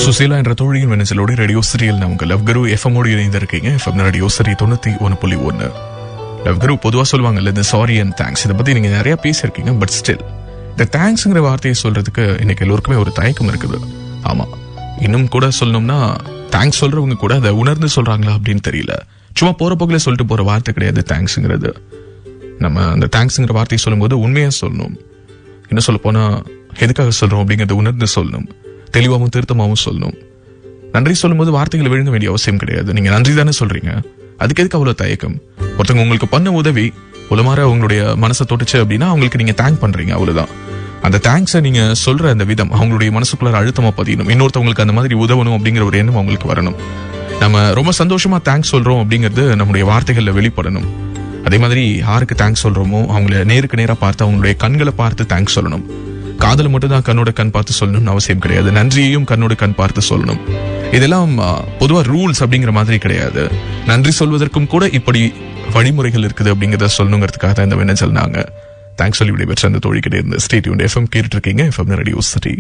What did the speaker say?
சுசீலா என்ற தோழியின் மின்னஞ்சலோடு radio serial நான் உங்கள் லவ்குரு எஃப்எம்மோடு இணைந்திருக்கீங்க. எஃப்எம் ரேடியோ சரி 91.1. லவ்குரு பொதுவாக சொல்லுவாங்கல்ல, இந்த சாரி அண்ட் தேங்க்ஸ், இதை பற்றி நீங்கள் நிறைய பேசியிருக்கீங்க. பட் ஸ்டில் இந்த தேங்க்ஸுங்கிற வார்த்தையை சொல்றதுக்கு இன்னைக்கு எல்லோருக்குமே ஒரு தயக்கம் இருக்குது. ஆமாம், இன்னும் கூட சொல்லணும்னா தேங்க்ஸ் சொல்றவங்க கூட அதை உணர்ந்து சொல்றாங்களா அப்படின்னு தெரியல. சும்மா போற போக்கில் சொல்லிட்டு போற வார்த்தை கிடையாது தேங்க்ஸுங்கிறது. நம்ம அந்த தேங்க்ஸுங்கிற வார்த்தையை சொல்லும்போது உண்மையாக சொல்லணும். என்ன சொல்ல போனா எதுக்காக சொல்றோம் அப்படிங்கறத உணர்ந்து சொல்லணும். தெளிவாகவும் திருத்தமாகவும் சொல்லணும். நன்றி சொல்லும் போது வார்த்தைகளை விழுங்க வேண்டிய அவசியம் கிடையாது. நீங்க நன்றி தானே சொல்றீங்க, அதுக்கு எதுக்கு அவ்வளவு தயக்கம்? ஒருத்தவங்க உங்களுக்கு பண்ண உதவி உலமாற அவங்களுடைய மனசை தொட்டுச்சு அப்படின்னா அவங்களுக்கு நீங்க தேங்க் பண்றீங்க, அவ்வளவுதான். அந்த தேங்க்ஸை நீங்க சொல்ற அந்த விதம் அவங்களுடைய மனசுக்குள்ள அழுத்தமா பதியணும். இன்னொருத்தவங்களுக்கு அந்த மாதிரி உதவணும் அப்படிங்கிற ஒரு எண்ணம் அவங்களுக்கு வரணும். நம்ம ரொம்ப சந்தோஷமா தேங்க்ஸ் சொல்றோம் அப்படிங்கிறது நம்முடைய வார்த்தைகள்ல வெளிப்படணும். அதே மாதிரி யாருக்கு தேங்க்ஸ் சொல்றோமோ அவங்கள நேருக்கு நேரா பார்த்து அவங்களுடைய கண்களை பார்த்து தேங்க்ஸ் சொல்லணும். காதலை மட்டும் தான் கண்ணோட கண் பார்த்து சொல்லணும்னு அவசியம் கிடையாது. நன்றியையும் கண்ணோட கண் பார்த்து சொல்லணும். இதெல்லாம் பொதுவா ரூல்ஸ் அப்படிங்கிற மாதிரி கிடையாது. நன்றி சொல்வதற்கும் கூட இப்படி வழிமுறைகள் இருக்குது அப்படிங்கறத சொல்லணுங்கிறதுக்காக தான் இந்த மின்னஞ்சல். நாங்க தேங்க்ஸ் சொல்லி விடைபெற்ற அந்த தோழி கிட்டே இருந்து ஸ்டே டியூன்ட். எஃப்எம் கேட்டுட்டு இருக்கீங்க. FM radio city.